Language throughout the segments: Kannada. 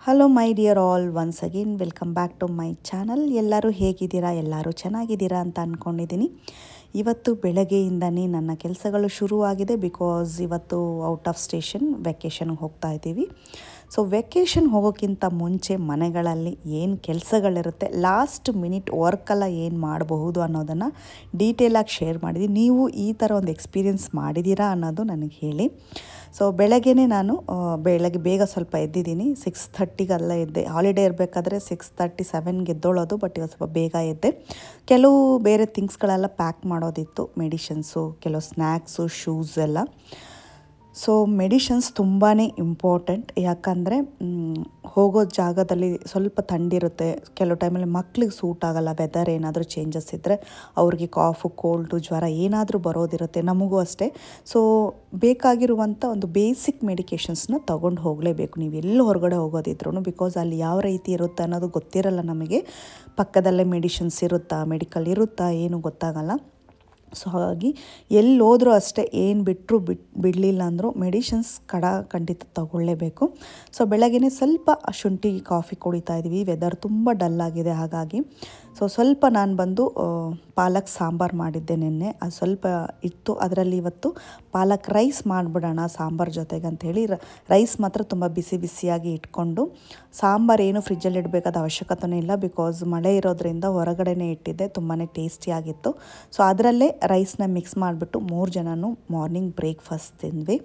Hello my dear all, once again welcome back to my channel. ಎಲ್ಲರೂ ಹೇಗಿದ್ದೀರಾ? ಎಲ್ಲರೂ ಚೆನ್ನಾಗಿದ್ದೀರಾ ಅಂತ ಅಂದ್ಕೊಂಡಿದ್ದೀನಿ. ಇವತ್ತು ಬೆಳಗ್ಗೆಯಿಂದನೇ ನನ್ನ ಕೆಲಸಗಳು ಶುರುವಾಗಿದೆ. ಬಿಕಾಸ್ ಇವತ್ತು ಔಟ್ ಆಫ್ ಸ್ಟೇಷನ್ ವೆಕೇಷನ್ಗೆ ಹೋಗ್ತಾ ಇದ್ದೀವಿ. ಸೊ ವೆಕೇಷನ್ ಹೋಗೋಕ್ಕಿಂತ ಮುಂಚೆ ಮನೆಗಳಲ್ಲಿ ಏನು ಕೆಲಸಗಳಿರುತ್ತೆ, ಲಾಸ್ಟ್ ಮಿನಿಟ್ ವರ್ಕೆಲ್ಲ ಏನು ಮಾಡಬಹುದು ಅನ್ನೋದನ್ನು ಡೀಟೇಲಾಗಿ ಶೇರ್ ಮಾಡಿದ್ದೀನಿ. ನೀವು ಈ ಥರ ಒಂದು ಎಕ್ಸ್ಪೀರಿಯೆನ್ಸ್ ಮಾಡಿದ್ದೀರಾ ಅನ್ನೋದು ನನಗೆ ಹೇಳಿ. ಸೊ ಬೆಳಗ್ಗೆನೇ ನಾನು ಬೆಳಗ್ಗೆ ಬೇಗ ಸ್ವಲ್ಪ ಎದ್ದಿದ್ದೀನಿ. 6:30ಗೆಲ್ಲ ಎದ್ದೆ. ಹಾಲಿಡೇ ಇರಬೇಕಾದ್ರೆ 6:37ಗೆ ಎದ್ದೋಳೋದು, ಬಟ್ ಇವತ್ತು ಸ್ವಲ್ಪ ಬೇಗ ಎದ್ದೆ. ಕೆಲವು ಬೇರೆ ಥಿಂಗ್ಸ್ಗಳೆಲ್ಲ ಪ್ಯಾಕ್ ಮಾಡೋದಿತ್ತು, ಮೆಡಿಷನ್ಸು, ಕೆಲವು ಸ್ನ್ಯಾಕ್ಸು, ಶೂಸ್ ಎಲ್ಲ. ಸೊ ಮೆಡಿಷನ್ಸ್ ತುಂಬಾ ಇಂಪಾರ್ಟೆಂಟ್. ಯಾಕಂದರೆ ಹೋಗೋ ಜಾಗದಲ್ಲಿ ಸ್ವಲ್ಪ ಥಂಡಿರುತ್ತೆ, ಕೆಲವು ಟೈಮಲ್ಲಿ ಮಕ್ಳಿಗೆ ಸೂಟ್ ಆಗೋಲ್ಲ. ವೆದರ್ ಏನಾದರೂ ಚೇಂಜಸ್ ಇದ್ದರೆ ಅವ್ರಿಗೆ ಕಾಫು, ಕೋಲ್ಡು, ಜ್ವರ ಏನಾದರೂ ಬರೋದಿರುತ್ತೆ, ನಮಗೂ ಅಷ್ಟೇ. ಸೊ ಬೇಕಾಗಿರುವಂಥ ಒಂದು ಬೇಸಿಕ್ ಮೆಡಿಕೇಷನ್ಸ್ನ ತೊಗೊಂಡು ಹೋಗಲೇಬೇಕು ನೀವು ಎಲ್ಲಿ ಹೊರಗಡೆ ಹೋಗೋದಿದ್ರು. ಬಿಕಾಸ್ ಅಲ್ಲಿ ಯಾವ ರೀತಿ ಇರುತ್ತೆ ಅನ್ನೋದು ಗೊತ್ತಿರಲ್ಲ ನಮಗೆ. ಪಕ್ಕದಲ್ಲೇ ಮೆಡಿಷನ್ಸ್ ಇರುತ್ತಾ, ಮೆಡಿಕಲ್ ಇರುತ್ತಾ, ಏನೂ ಗೊತ್ತಾಗಲ್ಲ. ಸೊ ಹಾಗಾಗಿ ಎಲ್ಲಿ ಹೋದ್ರೂ ಅಷ್ಟೇ, ಏನು ಬಿಡಲಿಲ್ಲ ಅಂದರೂ ಮೆಡಿಷನ್ಸ್ ಖಂಡಿತ ತಗೊಳ್ಳೇಬೇಕು. ಸೊ ಬೆಳಗ್ಗೆ ಸ್ವಲ್ಪ ಶುಂಠಿ ಕಾಫಿ ಕುಡಿತಾ ಇದ್ವಿ. ವೆದರ್ ತುಂಬ ಡಲ್ ಆಗಿದೆ. ಹಾಗಾಗಿ ಸ್ವಲ್ಪ ನಾನು ಬಂದು ಪಾಲಕ್ ಸಾಂಬಾರು ಮಾಡಿದ್ದೆ ನಿನ್ನೆ. ಅದು ಸ್ವಲ್ಪ ಇತ್ತು, ಅದರಲ್ಲಿ ಇವತ್ತು ಪಾಲಕ್ ರೈಸ್ ಮಾಡಿಬಿಡೋಣ ಸಾಂಬಾರು ಜೊತೆಗೆ ಅಂಥೇಳಿ ರೈಸ್ ಮಾತ್ರ ತುಂಬ ಬಿಸಿ ಬಿಸಿಯಾಗಿ ಇಟ್ಕೊಂಡು, ಸಾಂಬಾರು ಏನು ಫ್ರಿಜ್ಜಲ್ಲಿ ಇಡಬೇಕಾದ ಅವಶ್ಯಕತೆಯೂ ಇಲ್ಲ. ಬಿಕಾಸ್ ಮಳೆ ಇರೋದ್ರಿಂದ ಹೊರಗಡೆನೇ ಇಟ್ಟಿದ್ದೆ, ತುಂಬಾ ಟೇಸ್ಟಿಯಾಗಿತ್ತು. ಸೊ ಅದರಲ್ಲೇ ರೈಸ್ನ ಮಿಕ್ಸ್ ಮಾಡಿಬಿಟ್ಟು 3 ಜನನೂ ಮಾರ್ನಿಂಗ್ ಬ್ರೇಕ್ಫಾಸ್ಟ್ ತಿಂದ್ವಿ.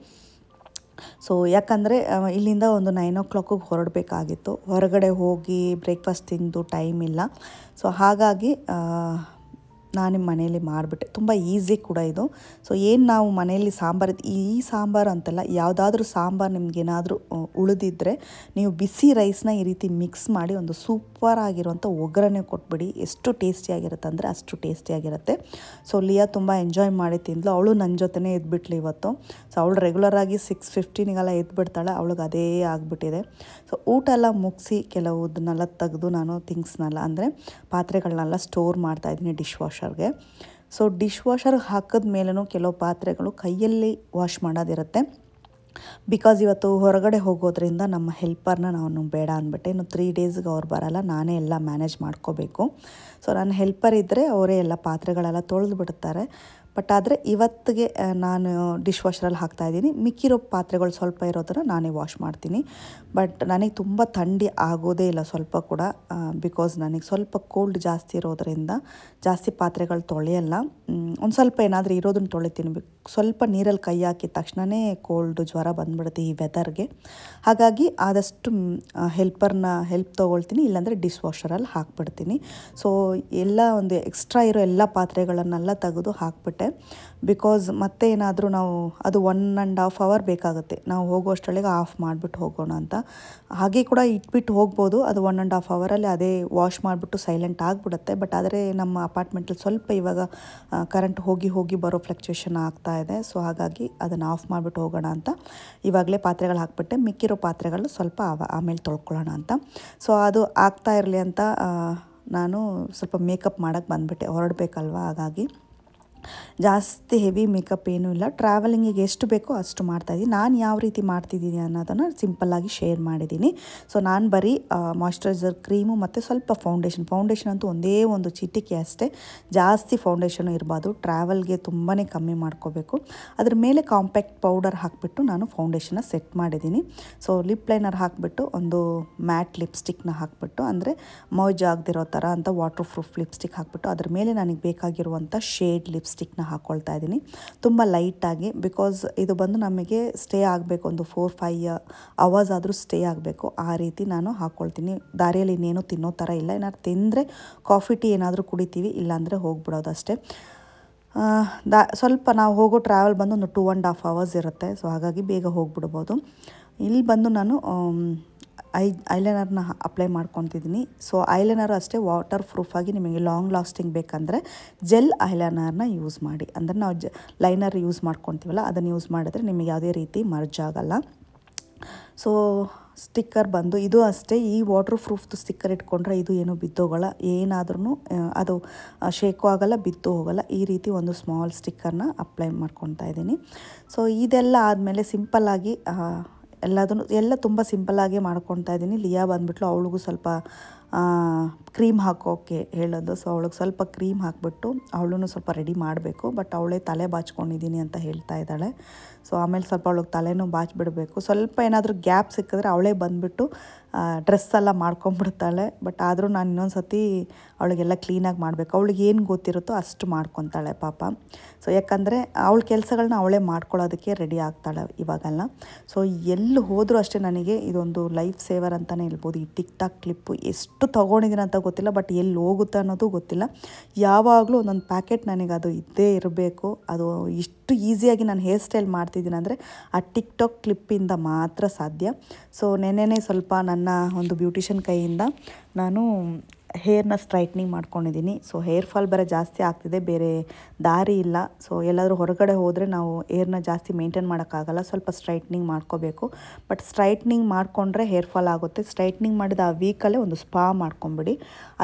ಸೊ ಯಾಕಂದರೆ ಇಲ್ಲಿಂದ ಒಂದು 9 o'clock ಹೊರಡಬೇಕಾಗಿತ್ತು. ಹೊರಗಡೆ ಹೋಗಿ ಬ್ರೇಕ್ಫಾಸ್ಟ್ ತಿಂದು ಟೈಮ್ ಇಲ್ಲ. ಸೊ ಹಾಗಾಗಿ ನಾನು ಮನೆಯಲ್ಲಿ ಮಾಡಿಬಿಟ್ಟೆ. ತುಂಬ ಈಸಿ ಕೂಡ ಇದು. ಸೊ ಏನು ನಾವು ಮನೆಯಲ್ಲಿ ಸಾಂಬಾರು, ಈ ಸಾಂಬಾರು ಅಂತಲ್ಲ, ಯಾವುದಾದ್ರೂ ಸಾಂಬಾರು ನಿಮಗೇನಾದರೂ ಉಳಿದಿದ್ದರೆ ನೀವು ಬಿಸಿ ರೈಸ್ನ ಈ ರೀತಿ ಮಿಕ್ಸ್ ಮಾಡಿ ಒಂದು ಸೂಪರ್ ಆಗಿರುವಂಥ ಒಗ್ಗರಣೆ ಕೊಟ್ಬಿಡಿ. ಎಷ್ಟು ಟೇಸ್ಟಿಯಾಗಿರುತ್ತೆ ಅಂದರೆ ಅಷ್ಟು ಟೇಸ್ಟಿಯಾಗಿರುತ್ತೆ. ಸೊ ಲಿಯಾ ತುಂಬ ಎಂಜಾಯ್ ಮಾಡಿ ತಿಂದಳು. ಅವಳು ನನ್ನ ಜೊತೆನೇ ಎದ್ಬಿಟ್ಲು ಇವತ್ತು. ಸೊ ಅವಳು ರೆಗ್ಯುಲರಾಗಿ 6:15ಗೆಲ್ಲ ಎದ್ಬಿಡ್ತಾಳೆ, ಅವಳಿಗೆ ಅದೇ ಆಗಿಬಿಟ್ಟಿದೆ. ಸೊ ಊಟ ಎಲ್ಲ ಮುಗಿಸಿ ಕೆಲವುದನ್ನೆಲ್ಲ ತೆಗೆದು ನಾನು ಥಿಂಗ್ಸ್ನೆಲ್ಲ ಅಂದರೆ ಪಾತ್ರೆಗಳನ್ನೆಲ್ಲ ಸ್ಟೋರ್ ಮಾಡ್ತಾಯಿದ್ದೀನಿ ಡಿಶ್ ವಾಷರ್ಗೆ. ಸೊ ಡಿಶ್ ವಾಷರ್ಗೆ ಹಾಕಿದ ಮೇಲೂ ಕೆಲವು ಪಾತ್ರೆಗಳು ಕೈಯಲ್ಲಿ ವಾಶ್ ಮಾಡೋದಿರುತ್ತೆ. ಬಿಕಾಸ್ ಇವತ್ತು ಹೊರಗಡೆ ಹೋಗೋದ್ರಿಂದ ನಮ್ಮ ಹೆಲ್ಪರ್ನ ನಾನು ಬೇಡ ಅಂದ್ಬಿಟ್ಟೆ. ಇನ್ನು 3 ಡೇಸ್ಗೆ ಅವ್ರು ಬರೋಲ್ಲ, ನಾನೇ ಎಲ್ಲ ಮ್ಯಾನೇಜ್ ಮಾಡ್ಕೋಬೇಕು. ಸೊ ನನ್ನ ಹೆಲ್ಪರ್ ಇದ್ದರೆ ಅವರೇ ಎಲ್ಲ ಪಾತ್ರೆಗಳೆಲ್ಲ ತೊಳೆದು ಬಿಡ್ತಾರೆ. ಬಟ್ ಆದರೆ ಇವತ್ತಿಗೆ ನಾನು ಡಿಶ್ ವಾಷರಲ್ಲಿ ಹಾಕ್ತಾಯಿದ್ದೀನಿ. ಮಿಕ್ಕಿರೋ ಪಾತ್ರೆಗಳು ಸ್ವಲ್ಪ ಇರೋದನ್ನು ನಾನೇ ವಾಶ್ ಮಾಡ್ತೀನಿ. ಬಟ್ ನನಗೆ ತುಂಬ ಥಂಡಿ ಆಗೋದೇ ಇಲ್ಲ ಸ್ವಲ್ಪ ಕೂಡ. ಬಿಕಾಸ್ ನನಗೆ ಸ್ವಲ್ಪ ಕೋಲ್ಡ್ ಜಾಸ್ತಿ ಇರೋದರಿಂದ ಜಾಸ್ತಿ ಪಾತ್ರೆಗಳು ತೊಳೆಯಲ್ಲ. ಒಂದು ಸ್ವಲ್ಪ ಏನಾದರೂ ಇರೋದನ್ನು ತೊಳಿತೀನಿ. ಸ್ವಲ್ಪ ನೀರಲ್ಲಿ ಕೈ ಹಾಕಿದ ತಕ್ಷಣವೇ ಕೋಲ್ಡು, ಜ್ವರ ಬಂದ್ಬಿಡುತ್ತೆ ಈ ವೆದರ್ಗೆ. ಹಾಗಾಗಿ ಆದಷ್ಟು ಹೆಲ್ಪ್ ತೊಗೊಳ್ತೀನಿ, ಇಲ್ಲಾಂದರೆ ಡಿಶ್ ವಾಷರಲ್ಲಿ ಹಾಕ್ಬಿಡ್ತೀನಿ. ಸೊ ಎಲ್ಲ ಒಂದು ಎಕ್ಸ್ಟ್ರಾ ಇರೋ ಎಲ್ಲ ಪಾತ್ರೆಗಳನ್ನೆಲ್ಲ ತೆಗೆದು ಹಾಕ್ಬಿಟ್ಟೆ. ಬಿಕಾಸ್ ಮತ್ತೆ ಏನಾದರೂ ನಾವು ಅದು 1.5 hour ಬೇಕಾಗುತ್ತೆ, ನಾವು ಹೋಗುವಷ್ಟರೊಳಗೆ ಆಫ್ ಮಾಡಿಬಿಟ್ಟು ಹೋಗೋಣ ಅಂತ. ಹಾಗೆ ಕೂಡ ಇಟ್ಬಿಟ್ಟು ಹೋಗ್ಬೋದು. ಅದು 1.5 hourಲ್ಲಿ ಅದೇ ವಾಶ್ ಮಾಡಿಬಿಟ್ಟು ಸೈಲೆಂಟ್ ಆಗಿಬಿಡುತ್ತೆ. ಬಟ್ ಆದರೆ ನಮ್ಮ ಅಪಾರ್ಟ್ಮೆಂಟಲ್ಲಿ ಸ್ವಲ್ಪ ಇವಾಗ ಕರೆಂಟ್ ಹೋಗಿ ಬರೋ ಫ್ಲಕ್ಚುಯೇಷನ್ ಆಗ್ತಾ ಇದೆ. ಸೊ ಹಾಗಾಗಿ ಅದನ್ನು ಆಫ್ ಮಾಡಿಬಿಟ್ಟು ಹೋಗೋಣ ಅಂತ ಇವಾಗಲೇ ಪಾತ್ರೆಗಳು ಹಾಕ್ಬಿಟ್ಟೆ. ಮಿಕ್ಕಿರೋ ಪಾತ್ರೆಗಳು ಸ್ವಲ್ಪ ಆಮೇಲೆ ತೊಳ್ಕೊಳ್ಳೋಣ ಅಂತ. ಸೊ ಅದು ಆಗ್ತಾ ಇರಲಿ ಅಂತ ನಾನು ಸ್ವಲ್ಪ ಮೇಕಪ್ ಮಾಡೋಕ್ಕೆ ಬಂದುಬಿಟ್ಟೆ, ಹೊರಡಬೇಕಲ್ವ. ಹಾಗಾಗಿ ಜಾಸ್ತಿ ಹೆವಿ ಮೇಕಪ್ ಏನೂ ಇಲ್ಲ. ಟ್ರಾವೆಲಿಂಗಿಗೆ ಎಷ್ಟು ಬೇಕೋ ಅಷ್ಟು ಮಾಡ್ತಾಯಿದ್ದೀನಿ. ನಾನು ಯಾವ ರೀತಿ ಮಾಡ್ತಿದ್ದೀನಿ ಅನ್ನೋದನ್ನು ಸಿಂಪಲ್ಲಾಗಿ ಶೇರ್ ಮಾಡಿದ್ದೀನಿ. ಸೊ ನಾನು ಬರೀ ಮಾಯ್ಶ್ಚರೈಸರ್ ಕ್ರೀಮು ಮತ್ತು ಸ್ವಲ್ಪ ಫೌಂಡೇಶನ್ ಅಂತೂ ಒಂದೇ ಒಂದು ಚಿಟಿಕೆ ಅಷ್ಟೇ, ಜಾಸ್ತಿ ಫೌಂಡೇಶನು ಇರಬಾರ್ದು. ಟ್ರಾವೆಲ್ಗೆ ತುಂಬಾ ಕಮ್ಮಿ ಮಾಡ್ಕೋಬೇಕು. ಅದ್ರ ಮೇಲೆ ಕಾಂಪ್ಯಾಕ್ಟ್ ಪೌಡರ್ ಹಾಕಿಬಿಟ್ಟು ನಾನು ಫೌಂಡೇಶನ್ನ ಸೆಟ್ ಮಾಡಿದ್ದೀನಿ. ಸೊ ಲಿಪ್ ಲೈನರ್ ಹಾಕಿಬಿಟ್ಟು ಒಂದು ಮ್ಯಾಟ್ ಲಿಪ್ಸ್ಟಿಕ್ನ ಹಾಕಿಬಿಟ್ಟು, ಅಂದರೆ ಮರ್ಜ್ ಆಗದಿರೋ ಥರ ಅಂತ ವಾಟರ್ ಪ್ರೂಫ್ ಲಿಪ್ಸ್ಟಿಕ್ ಹಾಕಿಬಿಟ್ಟು ಅದ್ರ ಮೇಲೆ ನನಗೆ ಬೇಕಾಗಿರುವಂಥ ಶೇಡ್ ಲಿಪ್ಸ್ಟಿಕ್ನ ಹಾಕ್ಕೊಳ್ತಾ ಇದ್ದೀನಿ, ತುಂಬ ಲೈಟಾಗಿ. ಬಿಕಾಸ್ ಇದು ಬಂದು ನಮಗೆ ಸ್ಟೇ ಆಗಬೇಕು, ಒಂದು 4-5 hours ಆದರೂ ಸ್ಟೇ ಆಗಬೇಕು. ಆ ರೀತಿ ನಾನು ಹಾಕ್ಕೊಳ್ತೀನಿ. ದಾರಿಯಲ್ಲಿ ಇನ್ನೇನು ತಿನ್ನೋ ಥರ ಇಲ್ಲ. ಏನಾದ್ರು ತಿಂದರೆ ಕಾಫಿ ಟೀ ಏನಾದರೂ ಕುಡಿತೀವಿ, ಇಲ್ಲಾಂದರೆ ಹೋಗ್ಬಿಡೋದು ಅಷ್ಟೇ. ಸ್ವಲ್ಪ ನಾವು ಹೋಗೋ ಟ್ರಾವೆಲ್ ಬಂದು ಒಂದು 2.5 hours ಇರುತ್ತೆ. ಸೊ ಹಾಗಾಗಿ ಬೇಗ ಹೋಗ್ಬಿಡ್ಬೋದು. ಇಲ್ಲಿ ಬಂದು ನಾನು ಐಲೈನರ್ನ ಅಪ್ಲೈ ಮಾಡ್ಕೊತಿದ್ದೀನಿ. ಸೊ ಐಲೈನರ್ ಅಷ್ಟೇ ವಾಟರ್ ಪ್ರೂಫಾಗಿ, ನಿಮಗೆ ಲಾಂಗ್ ಲಾಸ್ಟಿಂಗ್ ಬೇಕಂದರೆ ಜೆಲ್ ಐಲೈನರ್ನ ಯೂಸ್ ಮಾಡಿ. ಅಂದರೆ ನಾವು ಲೈನರ್ ಯೂಸ್ ಮಾಡ್ಕೊತೀವಲ್ಲ, ಅದನ್ನು ಯೂಸ್ ಮಾಡಿದ್ರೆ ನಿಮಗೆ ಯಾವುದೇ ರೀತಿ ಮರ್ಜ್ ಆಗಲ್ಲ. ಸೊ ಸ್ಟಿಕ್ಕರ್ ಬಂದು ಇದು ಅಷ್ಟೇ, ಈ ವಾಟರ್ ಪ್ರೂಫ್ದು ಸ್ಟಿಕ್ಕರ್ ಇಟ್ಕೊಂಡ್ರೆ ಇದು ಏನೂ ಬಿದ್ದೋಗಲ್ಲ, ಏನಾದ್ರೂ ಅದು ಶೇಕು ಆಗೋಲ್ಲ, ಬಿದ್ದು ಹೋಗೋಲ್ಲ. ಈ ರೀತಿ ಒಂದು ಸ್ಮಾಲ್ ಸ್ಟಿಕ್ಕರ್ನ ಅಪ್ಲೈ ಮಾಡ್ಕೊತಾ ಇದ್ದೀನಿ. ಸೊ ಇದೆಲ್ಲ ಆದಮೇಲೆ ಸಿಂಪಲ್ಲಾಗಿ ಎಲ್ಲ ತುಂಬ ಸಿಂಪಲ್ಲಾಗಿ ಮಾಡ್ಕೊತಾ ಇದ್ದೀನಿ. ಲಿಯಾ ಬಂದುಬಿಟ್ಲು, ಅವಳಿಗೂ ಸ್ವಲ್ಪ ಕ್ರೀಮ್ ಹಾಕೋಕ್ಕೆ ಹೇಳೋದು. ಸೊ ಅವಳಿಗೆ ಸ್ವಲ್ಪ ಕ್ರೀಮ್ ಹಾಕಿಬಿಟ್ಟು ಅವಳೂ ಸ್ವಲ್ಪ ರೆಡಿ ಮಾಡಬೇಕು. ಬಟ್ ಅವಳೇ ತಲೆ ಬಾಚ್ಕೊಂಡಿದ್ದೀನಿ ಅಂತ ಹೇಳ್ತಾ ಇದ್ದಾಳೆ. ಸೊ ಆಮೇಲೆ ಸ್ವಲ್ಪ ಅವಳಿಗೆ ತಲೆನೂ ಬಾಚಿಬಿಡಬೇಕು. ಸ್ವಲ್ಪ ಏನಾದರೂ ಗ್ಯಾಪ್ ಸಿಕ್ಕಿದ್ರೆ ಅವಳೇ ಬಂದುಬಿಟ್ಟು ಡ್ರೆಸ್ ಎಲ್ಲ ಮಾಡ್ಕೊಂಬಿಡ್ತಾಳೆ. ಬಟ್ ಆದರೂ ನಾನು ಇನ್ನೊಂದು ಸತಿ ಅವಳಿಗೆಲ್ಲ ಕ್ಲೀನಾಗಿ ಮಾಡಬೇಕು. ಅವಳಿಗೆ ಏನು ಗೊತ್ತಿರುತ್ತೋ ಅಷ್ಟು ಮಾಡ್ಕೊತಾಳೆ ಪಾಪ. ಸೊ ಯಾಕಂದರೆ ಅವಳ ಕೆಲಸಗಳನ್ನ ಅವಳೇ ಮಾಡ್ಕೊಳ್ಳೋದಕ್ಕೆ ರೆಡಿ ಆಗ್ತಾಳೆ ಇವಾಗೆಲ್ಲ. ಸೊ ಎಲ್ಲಿ ಹೋದರೂ ಅಷ್ಟೇ ನನಗೆ ಇದೊಂದು ಲೈಫ್ ಸೇವರ್ ಅಂತಲೇ ಹೇಳ್ಬೋದು. ಈ ಟಿಕ್ ಟಾಕ್ ಕ್ಲಿಪ್ಪು ಎಷ್ಟು ತೊಗೊಂಡಿದ್ದೀನಿ ಅಂತ ಗೊತ್ತಿಲ್ಲ, ಬಟ್ ಎಲ್ಲಿ ಹೋಗುತ್ತೆ ಅನ್ನೋದು ಗೊತ್ತಿಲ್ಲ. ಯಾವಾಗಲೂ ಒಂದೊಂದು ಪ್ಯಾಕೆಟ್ ನನಗೆ ಅದು ಇದ್ದೇ ಇರಬೇಕು. ಅದು ಇಷ್ಟು ಈಸಿಯಾಗಿ ನಾನು ಹೇರ್ ಸ್ಟೈಲ್ ಮಾಡ್ತಿದ್ದೀನಿ ಅಂದರೆ ಆ ಟಿಕ್ ಟಾಕ್ ಕ್ಲಿಪ್ಪಿಂದ ಮಾತ್ರ ಸಾಧ್ಯ. ಸೊ ನೆನ್ನೆನೇ ಸ್ವಲ್ಪ ನನ್ನ ಒಂದು ಬ್ಯೂಟಿಷಿಯನ್ ಕೈಯಿಂದ ನಾನು ಹೇರ್ನ ಸ್ಟ್ರೈಟ್ನಿಂಗ್ ಮಾಡ್ಕೊಂಡಿದ್ದೀನಿ. ಸೊ ಹೇರ್ ಫಾಲ್ ಬೇರೆ ಜಾಸ್ತಿ ಆಗ್ತಿದೆ, ಬೇರೆ ದಾರಿ ಇಲ್ಲ. ಸೊ ಎಲ್ಲಾದರೂ ಹೊರಗಡೆ ಹೋದರೆ ನಾವು ಹೇರ್ನ ಜಾಸ್ತಿ ಮೇಂಟೈನ್ ಮಾಡೋಕ್ಕಾಗಲ್ಲ, ಸ್ವಲ್ಪ ಸ್ಟ್ರೈಟ್ನಿಂಗ್ ಮಾಡ್ಕೋಬೇಕು. ಬಟ್ ಸ್ಟ್ರೈಟ್ನಿಂಗ್ ಮಾಡಿಕೊಂಡ್ರೆ ಹೇರ್ ಫಾಲ್ ಆಗುತ್ತೆ. ಸ್ಟ್ರೈಟ್ನಿಂಗ್ ಮಾಡಿದ ಆ ವೀಕಲ್ಲೇ ಒಂದು ಸ್ಪಾ ಮಾಡ್ಕೊಂಬಿಡಿ.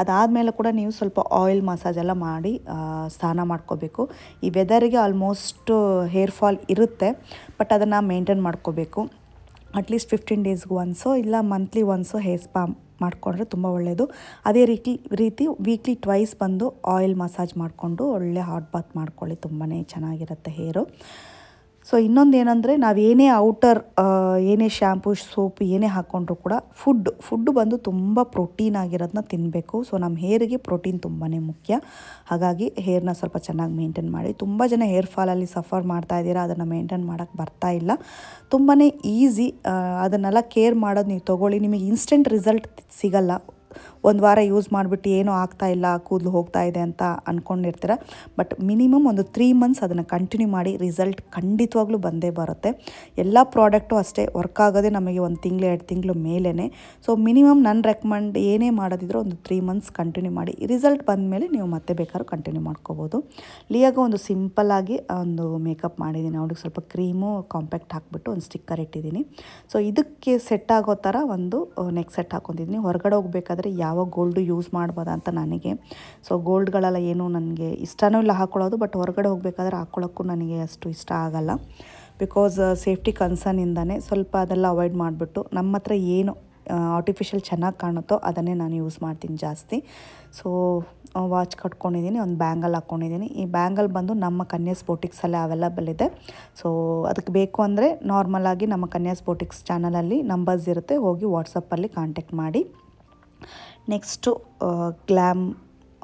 ಅದಾದಮೇಲೆ ಕೂಡ ನೀವು ಸ್ವಲ್ಪ ಆಯಿಲ್ ಮಸಾಜ್ ಎಲ್ಲ ಮಾಡಿ ಸ್ನಾನ ಮಾಡ್ಕೋಬೇಕು. ಈ ವೆದರಿಗೆ ಆಲ್ಮೋಸ್ಟ್ ಹೇರ್ ಫಾಲ್ ಇರುತ್ತೆ, ಬಟ್ ಅದನ್ನು ಮೇಂಟೈನ್ ಮಾಡ್ಕೋಬೇಕು. ಅಟ್ಲೀಸ್ಟ್ 15 ಡೇಸ್ಗೆ ಒನ್ಸೋ ಇಲ್ಲ ಮಂತ್ಲಿ ಒನ್ಸೋ ಹೇರ್ ಸ್ಪಾ ಮಾಡಿಕೊಂಡ್ರೆ ತುಂಬ ಒಳ್ಳೆಯದು. ಅದೇ ರೀತಿ ವೀಕ್ಲಿ ಟ್ವೈಸ್ ಬಂದು ಆಯಿಲ್ ಮಸಾಜ್ ಮಾಡಿಕೊಂಡು ಒಳ್ಳೆ ಹಾಟ್ ಬಾತ್ ಮಾಡ್ಕೊಳ್ಳಿ, ತುಂಬಾ ಚೆನ್ನಾಗಿರುತ್ತೆ ಹೇರು. ಸೊ ಇನ್ನೊಂದು ಏನಂದರೆ ನಾವೇನೇ ಔಟರ್ ಏನೇ ಶ್ಯಾಂಪು ಸೋಪ್ ಏನೇ ಹಾಕ್ಕೊಂಡ್ರೂ ಕೂಡ ಫುಡ್ಡು ಬಂದು ತುಂಬ ಪ್ರೋಟೀನ್ ಆಗಿರೋದನ್ನ ತಿನ್ನಬೇಕು. ಸೊ ನಮ್ಮ ಹೇರಿಗೆ ಪ್ರೋಟೀನ್ ತುಂಬಾ ಮುಖ್ಯ. ಹಾಗಾಗಿ ಹೇರ್ನ ಸ್ವಲ್ಪ ಚೆನ್ನಾಗಿ ಮೇಂಟೈನ್ ಮಾಡಿ. ತುಂಬ ಜನ ಹೇರ್ ಫಾಲಲ್ಲಿ ಸಫರ್ ಮಾಡ್ತಾ ಇದ್ದೀರಾ, ಅದನ್ನು ಮೇಂಟೈನ್ ಮಾಡೋಕ್ಕೆ ಬರ್ತಾ ಇಲ್ಲ. ತುಂಬಾ ಈಸಿ. ಅದನ್ನೆಲ್ಲ ಕೇರ್ ಮಾಡೋದು ನೀವು ತೊಗೊಳ್ಳಿ. ನಿಮಗೆ ಇನ್ಸ್ಟೆಂಟ್ ರಿಸಲ್ಟ್ ಸಿಗಲ್ಲ. ಒಂದು ವಾರ ಯೂಸ್ ಮಾಡಿಬಿಟ್ಟು ಏನೂ ಆಗ್ತಾ ಇಲ್ಲ, ಕೂದಲು ಹೋಗ್ತಾ ಇದೆ ಅಂತ ಅಂದ್ಕೊಂಡಿರ್ತೀರ. ಬಟ್ ಮಿನಿಮಮ್ ಒಂದು 3 ಮಂತ್ಸ್ ಅದನ್ನು ಕಂಟಿನ್ಯೂ ಮಾಡಿ, ರಿಸಲ್ಟ್ ಖಂಡಿತವಾಗ್ಲೂ ಬಂದೇ ಬರುತ್ತೆ. ಎಲ್ಲ ಪ್ರಾಡಕ್ಟು ಅಷ್ಟೇ ವರ್ಕ್ ಆಗೋದೇ ನಮಗೆ 1 ತಿಂಗಳು 2 ತಿಂಗಳು ಮೇಲೇ. ಸೊ ಮಿನಿಮಮ್ ನನ್ನ ರೆಕಮೆಂಡ್ ಏನೇ ಮಾಡೋದಿದ್ರು ಒಂದು 3 ಮಂತ್ಸ್ ಕಂಟಿನ್ಯೂ ಮಾಡಿ. ರಿಸಲ್ಟ್ ಬಂದಮೇಲೆ ನೀವು ಮತ್ತೆ ಬೇಕಾದ್ರೂ ಕಂಟಿನ್ಯೂ ಮಾಡ್ಕೋಬೋದು. ಲಿಯಾಗ ಒಂದು ಸಿಂಪಲ್ಲಾಗಿ ಒಂದು ಮೇಕಪ್ ಮಾಡಿದ್ದೀನಿ. ಅವಳಿಗೆ ಸ್ವಲ್ಪ ಕ್ರೀಮು ಕಾಂಪ್ಯಾಕ್ಟ್ ಹಾಕಿಬಿಟ್ಟು ಒಂದು ಸ್ಟಿಕ್ಕರ್ ಇಟ್ಟಿದ್ದೀನಿ. ಸೊ ಇದಕ್ಕೆ ಸೆಟ್ ಆಗೋ ಥರ ಒಂದು ನೆಕ್ ಸೆಟ್ ಹಾಕ್ಕೊಂಡಿದ್ದೀನಿ. ಹೊರಗಡೆ ಹೋಗಬೇಕಾದ್ರೆ ಯಾವ ಗೋಲ್ಡು ಯೂಸ್ ಮಾಡ್ಬೋದಾ ಅಂತ ನನಗೆ. ಸೊ ಗೋಲ್ಡ್ಗಳೆಲ್ಲ ಏನು ನನಗೆ ಇಷ್ಟನೂ ಇಲ್ಲ ಹಾಕ್ಕೊಳ್ಳೋದು, ಬಟ್ ಹೊರಗಡೆ ಹೋಗಬೇಕಾದ್ರೆ ಹಾಕ್ಕೊಳ್ಳೋಕ್ಕೂ ನನಗೆ ಅಷ್ಟು ಇಷ್ಟ ಆಗಲ್ಲ. ಬಿಕಾಸ್ ಸೇಫ್ಟಿ ಕನ್ಸರ್ನಿಂದನೇ ಸ್ವಲ್ಪ ಅದೆಲ್ಲ ಅವಾಯ್ಡ್ ಮಾಡಿಬಿಟ್ಟು ನಮ್ಮ ಹತ್ರ ಏನು ಆರ್ಟಿಫಿಷಿಯಲ್ ಚೆನ್ನಾಗಿ ಕಾಣುತ್ತೋ ಅದನ್ನೇ ನಾನು ಯೂಸ್ ಮಾಡ್ತೀನಿ ಜಾಸ್ತಿ. ಸೊ ವಾಚ್ ಕಟ್ಕೊಂಡಿದ್ದೀನಿ, ಒಂದು ಬ್ಯಾಂಗಲ್ ಹಾಕ್ಕೊಂಡಿದ್ದೀನಿ. ಈ ಬ್ಯಾಂಗಲ್ ಬಂದು ನಮ್ಮ ಕನ್ಯಾಸ್ ಬೋಟಿಕ್ಸಲ್ಲೇ ಅವೈಲಬಲ್ ಇದೆ. ಸೊ ಅದಕ್ಕೆ ಬೇಕು ಅಂದರೆ ನಾರ್ಮಲಾಗಿ ನಮ್ಮ ಕನ್ಯಾಸ್ ಬೋಟಿಕ್ಸ್ ಚಾನಲಲ್ಲಿ ನಂಬರ್ಸ್ ಇರುತ್ತೆ, ಹೋಗಿ ವಾಟ್ಸಪ್ಪಲ್ಲಿ ಕಾಂಟ್ಯಾಕ್ಟ್ ಮಾಡಿ. ನೆಕ್ಸ್ಟು ಗ್ಲ್ಯಾಮ್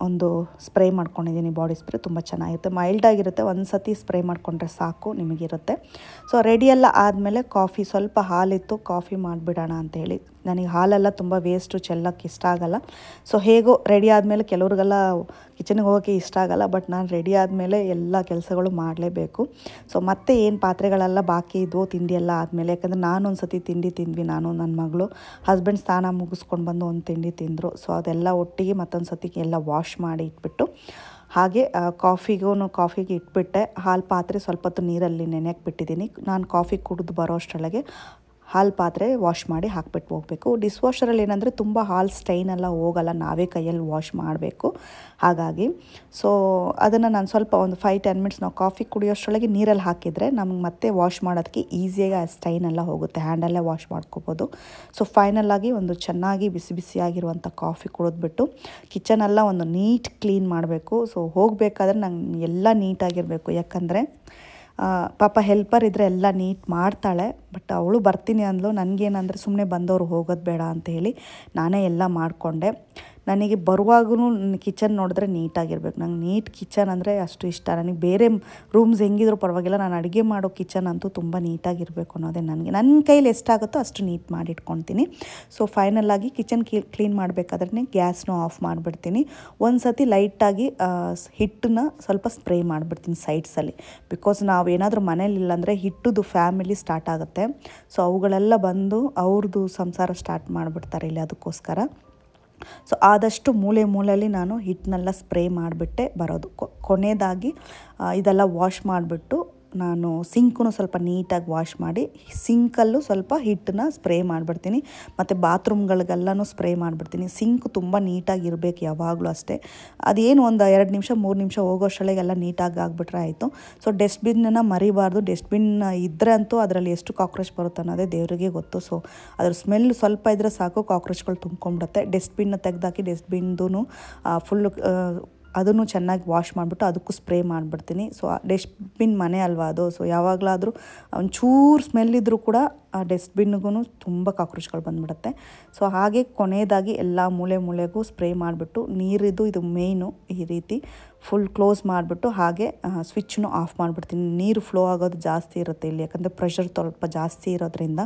ಒಂದು ಸ್ಪ್ರೇ ಮಾಡ್ಕೊಂಡಿದ್ದೀನಿ, ಬಾಡಿ ಸ್ಪ್ರೇ ತುಂಬ ಚೆನ್ನಾಗಿರುತ್ತೆ, ಮೈಲ್ಡಾಗಿರುತ್ತೆ. ಒಂದು ಸತಿ ಸ್ಪ್ರೇ ಮಾಡಿಕೊಂಡ್ರೆ ಸಾಕು ನಿಮಗಿರುತ್ತೆ. ಸೊ ರೆಡಿಯೆಲ್ಲ ಆದಮೇಲೆ ಕಾಫಿ, ಸ್ವಲ್ಪ ಹಾಲಿತ್ತು, ಕಾಫಿ ಮಾಡಿಬಿಡೋಣ ಅಂಥೇಳಿ. ನನಗೆ ಹಾಲೆಲ್ಲ ತುಂಬ ವೇಸ್ಟು, ಚೆಲ್ಲಕ್ಕೆ ಇಷ್ಟ ಆಗಲ್ಲ. ಸೊ ಹೇಗೋ ರೆಡಿ ಆದಮೇಲೆ ಕೆಲವ್ರಿಗೆಲ್ಲ ಕಿಚನ್ಗೆ ಹೋಗೋಕ್ಕೆ ಇಷ್ಟ ಆಗಲ್ಲ, ಬಟ್ ನಾನು ರೆಡಿ ಆದಮೇಲೆ ಎಲ್ಲ ಕೆಲಸಗಳು ಮಾಡಲೇಬೇಕು. ಸೊ ಮತ್ತೆ ಏನು ಪಾತ್ರೆಗಳೆಲ್ಲ ಬಾಕಿ ಇದ್ವು ತಿಂಡಿ ಎಲ್ಲ ಆದಮೇಲೆ, ಯಾಕಂದರೆ ನಾನು ಒಂದು ಸತಿ ತಿಂಡಿ ತಿಂದ್ವಿ, ನಾನು ನನ್ನ ಮಗಳು. ಹಸ್ಬೆಂಡ್ ಸ್ನಾನ ಮುಗಿಸ್ಕೊಂಡು ಬಂದು ಒಂದು ತಿಂಡಿ ತಿಂದರು. ಸೊ ಅದೆಲ್ಲ ಒಟ್ಟಿಗೆ ಮತ್ತೊಂದು ಸತಿ ಎಲ್ಲ ವಾಶ್ ಮಾಡಿ ಇಟ್ಬಿಟ್ಟು, ಹಾಗೆ ಕಾಫಿಗೆ ಇಟ್ಬಿಟ್ಟೆ. ಹಾಲು ಪಾತ್ರೆ ಸ್ವಲ್ಪ ಹೊತ್ತು ನೀರಲ್ಲಿ ನೆನೆಯಕ್ಕೆ ಬಿಟ್ಟಿದ್ದೀನಿ. ನಾನು ಕಾಫಿ ಕುಡಿದು ಬರೋ ಅಷ್ಟರೊಳಗೆ ಹಾಲು ಪಾತ್ರೆ ವಾಶ್ ಮಾಡಿ ಹಾಕ್ಬಿಟ್ಟು ಹೋಗಬೇಕು. ಡಿಶ್ ವಾಷರಲ್ಲಿ ಏನಂದರೆ ತುಂಬ ಹಾಲು ಸ್ಟೈನ್ ಎಲ್ಲ ಹೋಗಲ್ಲ, ನಾವೇ ಕೈಯಲ್ಲಿ ವಾಶ್ ಮಾಡಬೇಕು. ಹಾಗಾಗಿ ಸೊ ಅದನ್ನು ನಾನು ಸ್ವಲ್ಪ ಒಂದು 5-10 ಮಿನಿಟ್ಸ್ ನಾವು ಕಾಫಿ ಕುಡಿಯೋಷ್ಟರೊಳಗೆ ನೀರಲ್ಲಿ ಹಾಕಿದರೆ ನಮಗೆ ಮತ್ತೆ ವಾಶ್ ಮಾಡೋದಕ್ಕೆ ಈಸಿಯಾಗಿ ಆ ಸ್ಟೈನ್ ಎಲ್ಲ ಹೋಗುತ್ತೆ, ಹ್ಯಾಂಡಲ್ಲೇ ವಾಶ್ ಮಾಡ್ಕೋಬೋದು. ಸೊ ಫೈನಲಾಗಿ ಒಂದು ಚೆನ್ನಾಗಿ ಬಿಸಿ ಬಿಸಿಯಾಗಿರುವಂಥ ಕಾಫಿ ಕುಡಿದ್ಬಿಟ್ಟು ಕಿಚನೆಲ್ಲ ಒಂದು ನೀಟ್ ಕ್ಲೀನ್ ಮಾಡಬೇಕು. ಸೊ ಹೋಗಬೇಕಾದ್ರೆ ನಂಗೆ ಎಲ್ಲ ನೀಟಾಗಿರಬೇಕು, ಯಾಕಂದರೆ ಪಾಪ ಹೆಲ್ಪರ್ ಇದ್ದರೆ ಎಲ್ಲ ನೀಟ್ ಮಾಡ್ತಾಳೆ. ಬಟ್ ಅವಳು ಬರ್ತೀನಿ ಅಂದಳು. ನನಗೇನಂದರೆ ಸುಮ್ಮನೆ ಬಂದವರು ಹೋಗೋದು ಬೇಡ ಅಂತ ಹೇಳಿ ನಾನೇ ಎಲ್ಲ ಮಾಡಿಕೊಂಡೆ. ನನಗೆ ಬರುವಾಗೂ ಕಿಚನ್ ನೋಡಿದ್ರೆ ನೀಟಾಗಿರ್ಬೇಕು. ನಂಗೆ ನೀಟ್ ಕಿಚನ್ ಅಂದರೆ ಅಷ್ಟು ಇಷ್ಟ. ನನಗೆ ಬೇರೆ ರೂಮ್ಸ್ ಹೆಂಗಿದ್ರು ಪರವಾಗಿಲ್ಲ, ನಾನು ಅಡುಗೆ ಮಾಡೋ ಕಿಚನ್ ಅಂತೂ ತುಂಬ ನೀಟಾಗಿರಬೇಕು ಅನ್ನೋದೇ ನನಗೆ. ನನ್ನ ಕೈಲಿ ಎಷ್ಟಾಗುತ್ತೋ ಅಷ್ಟು ನೀಟ್ ಮಾಡಿ ಇಟ್ಕೊತೀನಿ. ಸೊ ಫೈನಲಾಗಿ ಕಿಚನ್ ಕ್ಲೀನ್ ಮಾಡಬೇಕಾದ್ರೆ ಗ್ಯಾಸ್ನೂ ಆಫ್ ಮಾಡಿಬಿಡ್ತೀನಿ. ಒಂದು ಸತಿ ಲೈಟಾಗಿ ಹಿಟ್ಟನ್ನ ಸ್ವಲ್ಪ ಸ್ಪ್ರೇ ಮಾಡಿಬಿಡ್ತೀನಿ ಸೈಡ್ಸಲ್ಲಿ. ಬಿಕಾಸ್ ನಾವು ಏನಾದರೂ ಮನೇಲಿ ಇಲ್ಲಾಂದರೆ ಹಿಟ್ಟುದು ಫ್ಯಾಮಿಲಿ ಸ್ಟಾರ್ಟ್ ಆಗುತ್ತೆ. ಸೊ ಅವುಗಳೆಲ್ಲ ಬಂದು ಅವ್ರದ್ದು ಸಂಸಾರ ಸ್ಟಾರ್ಟ್ ಮಾಡಿಬಿಡ್ತಾರೆ ಇಲ್ಲಿ, ಅದಕ್ಕೋಸ್ಕರ. ಸೊ ಆದಷ್ಟು ಮೂಲೆಯಲ್ಲಿ ನಾನು ಹಿಟ್ಟನ್ನೆಲ್ಲ ಸ್ಪ್ರೇ ಮಾಡಿಬಿಟ್ಟೆ ಬರೋದು. ಕೊನೆಯದಾಗಿ ಇದೆಲ್ಲ ವಾಶ್ ಮಾಡಿಬಿಟ್ಟು ನಾನು ಸಿಂಕನ್ನು ಸ್ವಲ್ಪ ನೀಟಾಗಿ ವಾಶ್ ಮಾಡಿ ಸಿಂಕಲ್ಲೂ ಸ್ವಲ್ಪ ಹಿಟ್ಟನ್ನ ಸ್ಪ್ರೇ ಮಾಡಿಬಿಡ್ತೀನಿ, ಮತ್ತು ಬಾತ್ರೂಮ್ಗಳಿಗೆಲ್ಲನೂ ಸ್ಪ್ರೇ ಮಾಡಿಬಿಡ್ತೀನಿ. ಸಿಂಕ್ ತುಂಬ ನೀಟಾಗಿ ಇರಬೇಕು ಯಾವಾಗಲೂ ಅಷ್ಟೇ. ಅದೇನು ಒಂದು 2 ನಿಮಿಷ 3 ನಿಮಿಷ ಹೋಗೋಷ್ಟೊಳಗೆಲ್ಲ ನೀಟಾಗಿ ಆಗಿಬಿಟ್ರೆ ಆಯಿತು. ಸೊ ಡಸ್ಟ್ಬಿನ್ನನ್ನು ಮರಿಬಾರ್ದು. ಡಸ್ಟ್ಬಿನ್ ಇದ್ದರೆ ಅಂತೂ ಅದರಲ್ಲಿ ಎಷ್ಟು ಕಾಕ್ರೋಚ್ ಬರುತ್ತೆ ಅನ್ನೋದೇ ದೇವರಿಗೆ ಗೊತ್ತು. ಸೊ ಅದ್ರ ಸ್ಮೆಲ್ ಸ್ವಲ್ಪ ಇದ್ದರೆ ಸಾಕು, ಕಾಕ್ರೋಚ್ಗಳು ತುಂಬ್ಕೊಂಡ್ಬಿಡುತ್ತೆ. ಡಸ್ಟ್ಬಿನ್ನ ತೆಗೆದಾಕಿ ಡಸ್ಟ್ಬಿನ್ದು ಫುಲ್ಲು ಅದನ್ನು ಚೆನ್ನಾಗಿ ವಾಶ್ ಮಾಡಿಬಿಟ್ಟು ಅದಕ್ಕೂ ಸ್ಪ್ರೇ ಮಾಡಿಬಿಡ್ತೀನಿ. ಸೊ ಡಸ್ಟ್ಬಿನ್ ಮನೆ ಅಲ್ವಾ ಅದು. ಸೊ ಯಾವಾಗಲಾದರೂ ಒಂಚೂರು ಸ್ಮೆಲ್ ಇದ್ದರೂ ಕೂಡ ಆ ಡಸ್ಟ್ಬಿನ್ಗೂ ತುಂಬ ಕಾಕ್ರೋಚ್ಗಳು ಬಂದುಬಿಡುತ್ತೆ. ಸೊ ಹಾಗೆ ಕೊನೆಯದಾಗಿ ಎಲ್ಲ ಮೂಲೆಗೂ ಸ್ಪ್ರೇ ಮಾಡಿಬಿಟ್ಟು ನೀರಿದು ಇದು ಮೇಯ್ನು, ಈ ರೀತಿ ಫುಲ್ ಕ್ಲೋಸ್ ಮಾಡಿಬಿಟ್ಟು ಹಾಗೆ ಸ್ವಿಚ್ಚನ್ನು ಆಫ್ ಮಾಡಿಬಿಡ್ತೀನಿ. ನೀರು ಫ್ಲೋ ಆಗೋದು ಜಾಸ್ತಿ ಇರುತ್ತೆ ಇಲ್ಲಿ, ಯಾಕಂದರೆ ಪ್ರೆಷರ್ ಸ್ವಲ್ಪ ಜಾಸ್ತಿ ಇರೋದ್ರಿಂದ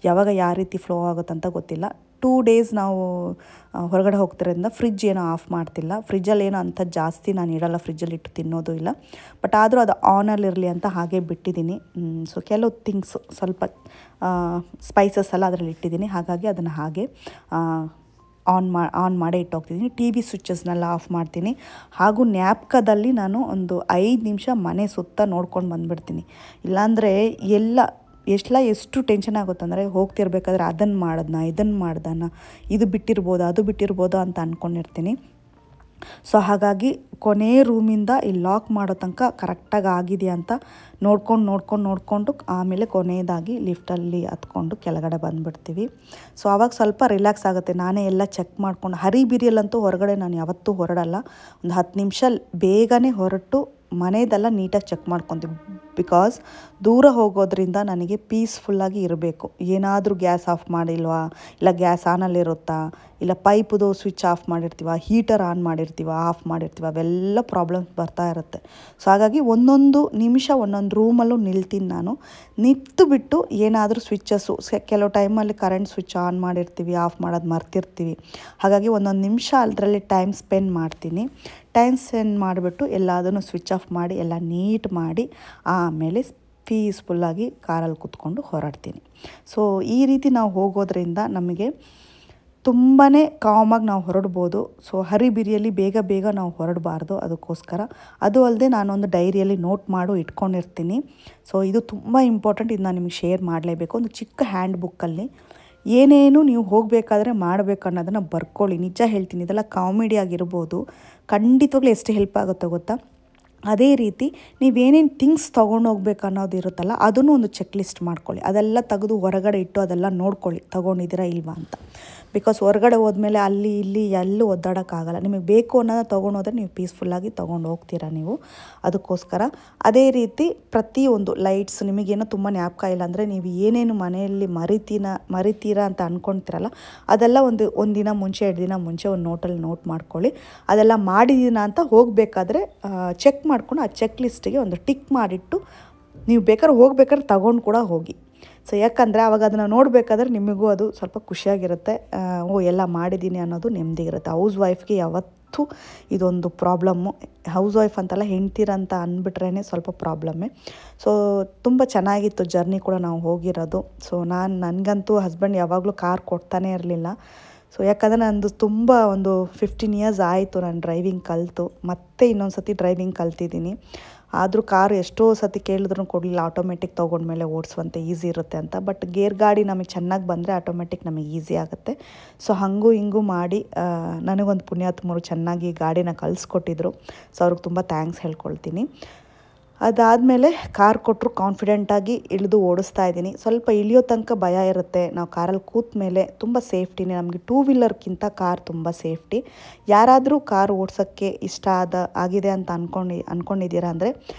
ಯಾವಾಗ ಯಾವ ರೀತಿ ಫ್ಲೋ ಆಗುತ್ತಂತ ಗೊತ್ತಿಲ್ಲ. 2 ಡೇಸ್ ನಾವು ಹೊರಗಡೆ ಹೋಗ್ತಿರೋದ್ರಿಂದ ಫ್ರಿಜ್ ಏನೋ ಆಫ್ ಮಾಡ್ತಿಲ್ಲ. ಫ್ರಿಜ್ಜಲ್ಲಿ ಏನೋ ಅಂಥ ಜಾಸ್ತಿ ನಾನು ಇಡಲ್ಲ, ಫ್ರಿಜ್ಜಲ್ಲಿ ಇಟ್ಟು ತಿನ್ನೋದು ಇಲ್ಲ. ಬಟ್ ಆದರೂ ಅದು ಆನಲ್ಲಿರಲಿ ಅಂತ ಹಾಗೆ ಬಿಟ್ಟಿದ್ದೀನಿ. ಸೊ ಕೆಲವು ಥಿಂಗ್ಸ್ ಸ್ವಲ್ಪ ಸ್ಪೈಸಸ್ ಎಲ್ಲ ಅದರಲ್ಲಿ ಇಟ್ಟಿದ್ದೀನಿ, ಹಾಗಾಗಿ ಅದನ್ನು ಹಾಗೆ ಆನ್ ಮಾಡೇ ಇಟ್ಟೋಗ್ತಿದ್ದೀನಿ. TV ಸ್ವಿಚಸ್ನೆಲ್ಲ ಆಫ್ ಮಾಡ್ತೀನಿ. ಹಾಗೂ ನ್ಯಾಪ್ಕದಲ್ಲಿ ನಾನು ಒಂದು 5 ನಿಮಿಷ ಮನೆ ಸುತ್ತ ನೋಡ್ಕೊಂಡು ಬಂದುಬಿಡ್ತೀನಿ. ಇಲ್ಲಾಂದರೆ ಎಷ್ಟು ಟೆನ್ಷನ್ ಆಗುತ್ತಂದರೆ ಹೋಗ್ತಿರ್ಬೇಕಾದ್ರೆ ಅದನ್ನು ಇದನ್ನು ಮಾಡ್ದನ, ಇದು ಬಿಟ್ಟಿರ್ಬೋದು ಅದು ಬಿಟ್ಟಿರ್ಬೋದು ಅಂತ ಅಂದ್ಕೊಂಡಿರ್ತೀನಿ. ಸೊ ಹಾಗಾಗಿ ಕೊನೆ ರೂಮಿಂದ ಇಲ್ಲಿ ಲಾಕ್ ಮಾಡೋ ತನಕ ಕರೆಕ್ಟಾಗಿ ಆಗಿದೆಯಾ ಅಂತ ನೋಡ್ಕೊಂಡು ಆಮೇಲೆ ಕೊನೆಯದಾಗಿ ಲಿಫ್ಟಲ್ಲಿ ಹತ್ಕೊಂಡು ಕೆಳಗಡೆ ಬಂದುಬಿಡ್ತೀವಿ. ಸೊ ಆವಾಗ ಸ್ವಲ್ಪ ರಿಲ್ಯಾಕ್ಸ್ ಆಗುತ್ತೆ. ನಾನೇ ಎಲ್ಲ ಚೆಕ್ ಮಾಡ್ಕೊಂಡು, ಹರಿಬಿರಿಯಲ್ಲಂತೂ ಹೊರಗಡೆ ನಾನು ಯಾವತ್ತೂ ಹೊರಡಲ್ಲ. ಒಂದು 10 ನಿಮಿಷ ಬೇಗನೆ ಹೊರಟು ಮನೆಯದೆಲ್ಲ ನೀಟಾಗಿ ಚೆಕ್ ಮಾಡ್ಕೊತೀವಿ. ಬಿಕಾಸ್ ದೂರ ಹೋಗೋದ್ರಿಂದ ನನಗೆ ಪೀಸ್ಫುಲ್ಲಾಗಿ ಇರಬೇಕು. ಏನಾದರೂ ಗ್ಯಾಸ್ ಆಫ್ ಮಾಡಿಲ್ವಾ, ಇಲ್ಲ ಗ್ಯಾಸ್ ಆನಲ್ಲಿರುತ್ತಾ, ಇಲ್ಲ ಪೈಪುದು ಸ್ವಿಚ್ ಆಫ್ ಮಾಡಿರ್ತೀವ, ಹೀಟರ್ ಆನ್ ಮಾಡಿರ್ತೀವ, ಆಫ್ ಮಾಡಿರ್ತೀವ, ಅವೆಲ್ಲ ಪ್ರಾಬ್ಲಮ್ಸ್ ಬರ್ತಾ ಇರುತ್ತೆ. ಸೊ ಹಾಗಾಗಿ ಒಂದೊಂದು ನಿಮಿಷ ಒಂದೊಂದು ರೂಮಲ್ಲೂ ನಿಲ್ತೀನಿ ನಾನು. ನಿಂತು ಬಿಟ್ಟು ಏನಾದರೂ ಸ್ವಿಚ್ಚಸ್ಸು, ಕೆಲವು ಟೈಮಲ್ಲಿ ಕರೆಂಟ್ ಸ್ವಿಚ್ ಆನ್ ಮಾಡಿರ್ತೀವಿ, ಆಫ್ ಮಾಡೋದು ಮರ್ತಿರ್ತೀವಿ. ಹಾಗಾಗಿ ಒಂದೊಂದು ನಿಮಿಷ ಅದರಲ್ಲಿ ಟೈಮ್ ಸ್ಪೆಂಡ್ ಮಾಡ್ತೀನಿ. ಟೈಮ್ ಸ್ಪೆಂಡ್ ಮಾಡಿಬಿಟ್ಟು ಎಲ್ಲದನ್ನು ಸ್ವಿಚ್ ಆಫ್ ಮಾಡಿ ಎಲ್ಲ ನೀಟ್ ಮಾಡಿ ಆಮೇಲೆ ಪೀಸ್ಫುಲ್ಲಾಗಿ ಕಾರಲ್ಲಿ ಕೂತ್ಕೊಂಡು ಹೊರಡ್ತೀನಿ. ಸೊ ಈ ರೀತಿ ನಾವು ಹೋಗೋದ್ರಿಂದ ನಮಗೆ ತುಂಬಾ ಕಾಮಾಗಿ ನಾವು ಹೊರಡ್ಬೋದು. ಸೊ ಹರಿಬಿರಿಯಲ್ಲಿ ಬೇಗ ನಾವು ಹೊರಡಬಾರ್ದು. ಅದಕ್ಕೋಸ್ಕರ ಅದು ಅಲ್ಲದೆ ನಾನೊಂದು ಡೈರಿಯಲ್ಲಿ ನೋಟ್ ಇಟ್ಕೊಂಡಿರ್ತೀನಿ. ಸೊ ಇದು ತುಂಬ ಇಂಪಾರ್ಟೆಂಟ್. ಇದು ನಾನು ನಿಮಗೆ ಶೇರ್ ಮಾಡಲೇಬೇಕು. ಒಂದು ಚಿಕ್ಕ ಹ್ಯಾಂಡ್ ಬುಕ್ಕಲ್ಲಿ ಏನೇನು ನೀವು ಹೋಗಬೇಕಾದ್ರೆ ಮಾಡಬೇಕು ಅನ್ನೋದನ್ನು ಬರ್ಕೊಳ್ಳಿ. ನಿಜ ಹೇಳ್ತೀನಿ, ಇದೆಲ್ಲ ಕಾಮಿಡಿ ಆಗಿರ್ಬೋದು, ಖಂಡಿತವಾಗ್ಲೂ ಎಷ್ಟು ಹೆಲ್ಪ್ ಆಗುತ್ತೋ ಗೊತ್ತಾ. ಅದೇ ರೀತಿ ನೀವೇನೇನು ಥಿಂಗ್ಸ್ ತೊಗೊಂಡೋಗ್ಬೇಕು ಅನ್ನೋದು ಇರುತ್ತಲ್ಲ, ಅದನ್ನು ಒಂದು ಚೆಕ್ ಲಿಸ್ಟ್ ಮಾಡ್ಕೊಳ್ಳಿ. ಅದೆಲ್ಲ ತೆಗೆದು ಹೊರಗಡೆ ಇಟ್ಟು ಅದೆಲ್ಲ ನೋಡ್ಕೊಳ್ಳಿ ತೊಗೊಂಡಿದ್ದೀರಾ ಇಲ್ವಾ ಅಂತ. ಬಿಕಾಸ್ ಹೊರಗಡೆ ಹೋದ್ಮೇಲೆ ಅಲ್ಲಿ ಇಲ್ಲಿ ಎಲ್ಲೂ ಒದ್ದಾಡೋಕ್ಕಾಗಲ್ಲ. ನಿಮಗೆ ಬೇಕು ಅನ್ನೋದನ್ನ ತೊಗೊಂಡೋದ್ರೆ ನೀವು ಪೀಸ್ಫುಲ್ಲಾಗಿ ತೊಗೊಂಡು ಹೋಗ್ತೀರಾ ನೀವು. ಅದಕ್ಕೋಸ್ಕರ ಅದೇ ರೀತಿ ಪ್ರತಿಯೊಂದು ಲೈಟ್ಸ್ ನಿಮಗೇನೋ ತುಂಬ ಜ್ಞಾಪಕ ಇಲ್ಲ ಅಂದರೆ ನೀವು ಏನೇನು ಮನೆಯಲ್ಲಿ ಮರಿತೀರಾ ಅಂತ ಅಂದ್ಕೊಳ್ತೀರಲ್ಲ, ಅದೆಲ್ಲ ಒಂದು ದಿನ ಮುಂಚೆ 2 ದಿನ ಮುಂಚೆ ಒಂದು ನೋಟಲ್ಲಿ ನೋಟ್ ಮಾಡ್ಕೊಳ್ಳಿ. ಅದೆಲ್ಲ ಮಾಡಿದ್ದೀನ ಅಂತ ಹೋಗಬೇಕಾದ್ರೆ ಚೆಕ್ ಮಾಡ್ಕೊಂಡು ಆ ಚೆಕ್ ಲಿಸ್ಟಿಗೆ ಒಂದು ಟಿಕ್ ಮಾಡಿಟ್ಟು ನೀವು ಹೋಗ್ಬೇಕಾದ್ರೆ ತಗೊಂಡು ಕೂಡ ಹೋಗಿ. ಸೊ ಯಾಕಂದರೆ ಆವಾಗ ಅದನ್ನು ನೋಡಬೇಕಾದ್ರೆ ನಿಮಗೂ ಅದು ಸ್ವಲ್ಪ ಖುಷಿಯಾಗಿರುತ್ತೆ. ಎಲ್ಲ ಮಾಡಿದ್ದೀನಿ ಅನ್ನೋದು ನೆಮ್ಮದಿಗಿರುತ್ತೆ. ಹೌಸ್ ವೈಫ್ಗೆ ಯಾವತ್ತೂ ಇದೊಂದು ಪ್ರಾಬ್ಲಮ್ಮು. ಹೌಸ್ ವೈಫ್ ಅಂತೆಲ್ಲ ಹೆಣ್ತೀರಂತ ಅಂದ್ಬಿಟ್ರೇ ಸ್ವಲ್ಪ ಪ್ರಾಬ್ಲಮ್ಮೇ. ಸೊ ತುಂಬ ಚೆನ್ನಾಗಿತ್ತು ಜರ್ನಿ ಕೂಡ ನಾವು ಹೋಗಿರೋದು. ಸೊ ನನಗಂತೂ ಹಸ್ಬೆಂಡ್ ಯಾವಾಗಲೂ ಕಾರ್ ಕೊಡ್ತಾನೇ ಇರಲಿಲ್ಲ. ಸೊ ಯಾಕಂದರೆ ನಂದು ತುಂಬ ಒಂದು 15 ಇಯರ್ಸ್ ಆಯಿತು ನಾನು ಡ್ರೈವಿಂಗ್ ಕಲಿತು. ಮತ್ತೆ ಇನ್ನೊಂದು ಸತಿ ಡ್ರೈವಿಂಗ್ ಕಲ್ತಿದ್ದೀನಿ. ಆದರೂ ಕಾರು ಎಷ್ಟೋ ಸತಿ ಕೇಳಿದ್ರೂ ಕೊಡಲಿಲ್ಲ. ಆಟೋಮೆಟಿಕ್ ತೊಗೊಂಡ್ಮೇಲೆ ಓಡಿಸುವಂತೆ ಈಸಿ ಇರುತ್ತೆ ಅಂತ. ಬಟ್ ಗೇರ್ ಗಾಡಿ ನಮಗೆ ಚೆನ್ನಾಗಿ ಬಂದರೆ ಆಟೋಮೆಟಿಕ್ ನಮಗೆ ಈಸಿ ಆಗುತ್ತೆ. ಸೊ ಹಾಗೂ ಹಿಂಗೂ ಮಾಡಿ ನನಗೊಂದು ಪುಣ್ಯಾತ್ಮರು ಚೆನ್ನಾಗಿ ಗಾಡಿನ ಕಲಿಸ್ಕೊಟ್ಟಿದ್ರು. ಸೊ ಅವ್ರಿಗೆ ತುಂಬ ಥ್ಯಾಂಕ್ಸ್ ಹೇಳ್ಕೊಳ್ತೀನಿ. ಅದಾದಮೇಲೆ ಕಾರ್ ಕೊಟ್ಟರು ಕಾನ್ಫಿಡೆಂಟಾಗಿ ಇಳಿದು ಓಡಿಸ್ತಾ ಇದ್ದೀನಿ. ಸ್ವಲ್ಪ ಇಳಿಯೋ ತನಕ ಭಯ ಇರುತ್ತೆ. ನಾವು ಕಾರಲ್ಲಿ ಕೂತ ಮೇಲೆ ತುಂಬ ಸೇಫ್ಟಿನೇ. ನಮಗೆ 2 ವೀಲರ್ಗಿಂತ ಕಾರ್ ತುಂಬ ಸೇಫ್ಟಿ. ಯಾರಾದರೂ ಕಾರ್ ಓಡಿಸೋಕ್ಕೆ ಇಷ್ಟ ಆಗಿದೆ ಅಂತ ಅಂದ್ಕೊಂಡಿದ್ದೀರಾ ಅಂದರೆ